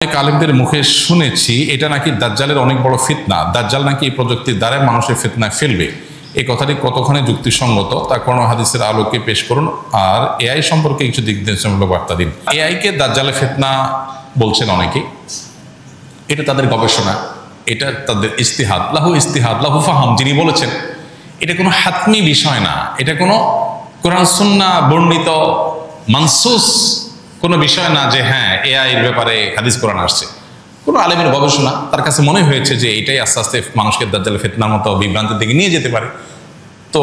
অনেক আলেমদের মুখে শুনেছি এটা নাকি দাজ্জালের অনেক বড় ফিতনা, দাজ্জাল নাকি এই প্রযুক্তির দ্বারা মানুষের ফিতনায় ফেলবে। এই কথাটি কতখানি যুক্তিসঙ্গত তা কোরআন হাদিসের আলোকে পেশ করুন, আর এআই সম্পর্কে কিছু দিক নির্দেশনামূলক বার্তা দিন। এআইকে দাজ্জালের ফিতনা বলছেন অনেকে, এটা তাদের গবেষণা, এটা তাদের ইস্তিহাদ, লাহু ফাহাম যিনি বলেছেন, এটা কোনো হাতমি বিষয় না, এটা কোনো কোরআন সুন্নাহ বর্ণিত মানসুস কোনো বিষয় না যে হ্যাঁ এআই এর ব্যাপারে হাদিস কোরআন আসছে। কোনো আলেমের গবেষণা, তার কাছে মনে হয়েছে যে এটাই আস্তে আস্তে মানুষকে দাজ্জালের ফিতনার মতো বিভ্রান্তির দিকে নিয়ে যেতে পারে। তো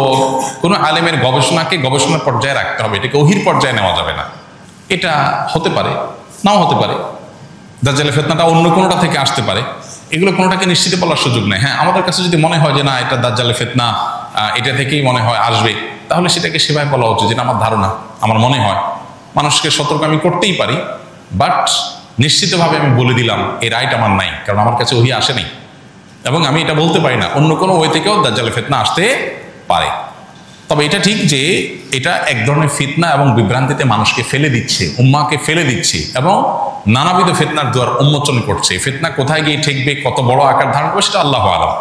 কোনো আলেমের গবেষণাকে গবেষণার পর্যায়ে রাখতে হবে, এটাকে ওহির পর্যায়ে নেওয়া যাবে না। এটা হতে পারে, নাও হতে পারে, দাজ্জালের ফিতনাটা অন্য কোনোটা থেকে আসতে পারে, এগুলো কোনোটাকে নিশ্চিত বলার সুযোগ নেই। হ্যাঁ, আমাদের কাছে যদি মনে হয় যে না এটা দাজ্জালের ফিতনা, এটা থেকেই মনে হয় আসবে, তাহলে সেটাকে সেভাবে বলা উচিত, যেটা আমার ধারণা, আমার মনে হয়। মানুষকে সতর্ক আমি করতেই পারি, বাট নিশ্চিতভাবে আমি বলে দিলাম এই রাইট আমার নাই, কারণ আমার কাছে ওহি আসে নাই, এবং আমি এটা বলতে পারি না অন্য কোনো ওয়ে থেকেও দাজ্জালের ফিতনা আসতে পারে। তবে এটা ঠিক যে এটা এক ধরনের ফিতনা এবং বিভ্রান্তিতে মানুষকে ফেলে দিচ্ছে, উম্মাকে ফেলে দিচ্ছে, এবং নানাবিধ ফিতনার দুয়ার উন্মোচন করছে। ফিতনা কোথায় গিয়ে ঠেকবে, কত বড় আকার ধারণ করবে, সেটা আল্লাহু আলাম।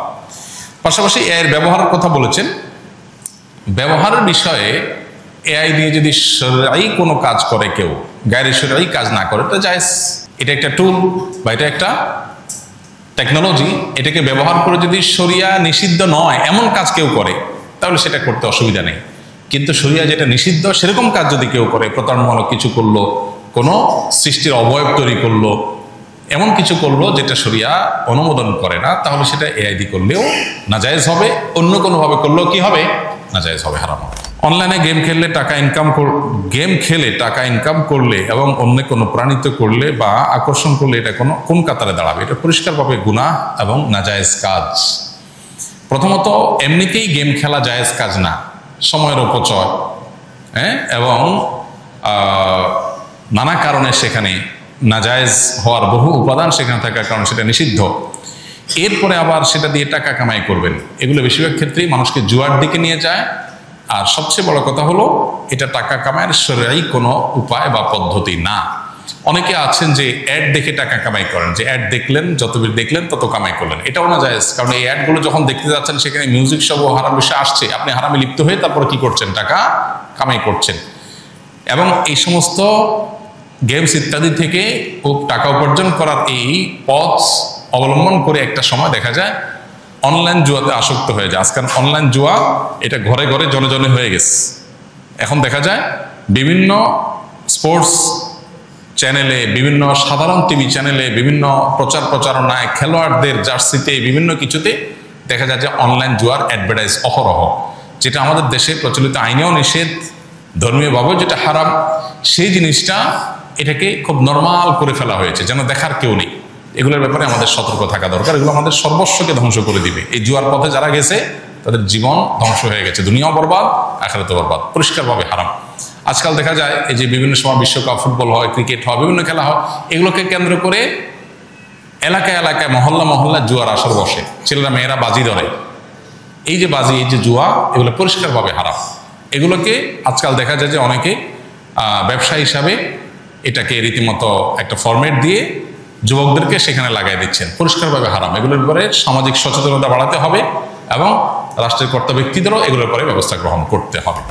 পাশাপাশি এর ব্যবহারের কথা বলেছেন। ব্যবহারের বিষয়ে এআই দিয়ে যদি শরঈ কোনো কাজ করে কেউ, গায়রে শরঈ কাজ না করে, এটা জায়েজ। এটা একটা টুল বা এটা একটা টেকনোলজি, এটাকে ব্যবহার করে যদি শরিয়া নিষিদ্ধ নয় এমন কাজ কেউ করে, তাহলে সেটা করতে অসুবিধা নেই। কিন্তু শরিয়া যেটা নিষিদ্ধ সেরকম কাজ যদি কেউ করে, প্রতারণামূলক কিছু করলো, কোনো সৃষ্টির অবয়ব তৈরি করলো, এমন কিছু করলো যেটা শরিয়া অনুমোদন করে না, তাহলে সেটা এআই দিয়ে করলেও নাজায়েজ হবে, অন্য কোনোভাবে করলেও কি হবে, নাজায়েজ হবে, হারাম হবে। অনলাইনে গেম খেলে টাকা ইনকাম করলে এবং অন্য কোনো প্রাণিত করলে বা আকর্ষণ করলে এটা কোন কাতারে দাঁড়াবে? এটা পরিষ্কারভাবে গুনাহ এবং নাজায়েজ কাজ। প্রথমত এমনিতেই গেম খেলা জায়েজ কাজ না, সময়ের অপচয়, এবং নানা কারণে সেখানে নাজায়েজ হওয়ার বহু উপাদান সেখানে থাকার কারণে সেটা নিষিদ্ধ। এরপরে আবার সেটা দিয়ে টাকা কামাই করবেন, এগুলো বেশিরভাগ ক্ষেত্রেই মানুষকে জুয়ার দিকে নিয়ে যায়। আর সবচেয়ে বড় কথা হলো এটা টাকা কামাইয়ের শরঈ কোনো উপায় বা পদ্ধতি না। অনেকে আছেন যে অ্যাড দেখে টাকা কামাই করেন, যে অ্যাড দেখলেন, যত বেশি দেখলেন তত কামাই করলেন, এটাও না জায়েজ। কারণ এই অ্যাডগুলো যখন দেখতে যাচ্ছেন সেখানে মিউজিক সহ হারাম বিষয় আসছে, আপনি হারামে লিপ্ত হয়ে তারপরে কি করছেন, টাকা কামাই করছেন। এবং এই সমস্ত গেমস ইত্যাদি থেকে টাকা উপার্জন করার এই পথ অবলম্বন করে একটা সময় দেখা যায় অনলাইন জুয়াতে আসক্ত হয়ে যায়। আজকাল অনলাইন জুয়া এটা ঘরে ঘরে জনে জনে হয়ে গেছে। এখন দেখা যায় বিভিন্ন স্পোর্টস চ্যানেলে, বিভিন্ন সাধারণ টিভি চ্যানেলে, বিভিন্ন প্রচারণায়, খেলোয়াড়দের জার্সিতে, বিভিন্ন কিছুতে দেখা যায় যে অনলাইন জুয়ার অ্যাডভার্টাইজ অহরহ, যেটা আমাদের দেশে প্রচলিত আইনেও নিষেধ, ধর্মীয়ভাবেও যেটা হারাম। সেই জিনিসটা এটাকে খুব নর্মাল করে ফেলা হয়েছে, যেন দেখার কেউ নেই। এগুলোর ব্যাপারে আমাদের সতর্ক থাকা দরকার। এগুলো আমাদের সর্বস্বকে ধ্বংস করে দিবে। এই জুয়ার পথে যারা গেছে তাদের জীবন ধ্বংস হয়ে গেছে, দুনিয়াও বরবাদ, আখিরাতও বরবাদ, পরিষ্কারভাবে হারাম। আজকাল দেখা যায় এই যে বিভিন্ন সময় বিশ্বকাপ, ফুটবল হয়, ক্রিকেট হয়, বিভিন্ন খেলা হয়, এগুলোকে কেন্দ্র করে এলাকায় এলাকায়, মহল্লা জুয়ার আসর বসে, ছেলেরা মেয়েরা বাজি ধরে। এই যে বাজি, এই যে জুয়া, এগুলো পরিষ্কারভাবে হারাম। এগুলোকে আজকাল দেখা যায় যে অনেকে ব্যবসা হিসাবে এটাকে রীতিমতো একটা ফরম্যাট দিয়ে যুবকদেরকে সেখানে লাগাই দিচ্ছেন, পরিষ্কারভাবে হারাম। এগুলোর ব্যাপারে সামাজিক সচেতনতা বাড়াতে হবে এবং রাষ্ট্রের কর্তা ব্যক্তিদেরও এগুলোর পরে ব্যবস্থা গ্রহণ করতে হবে।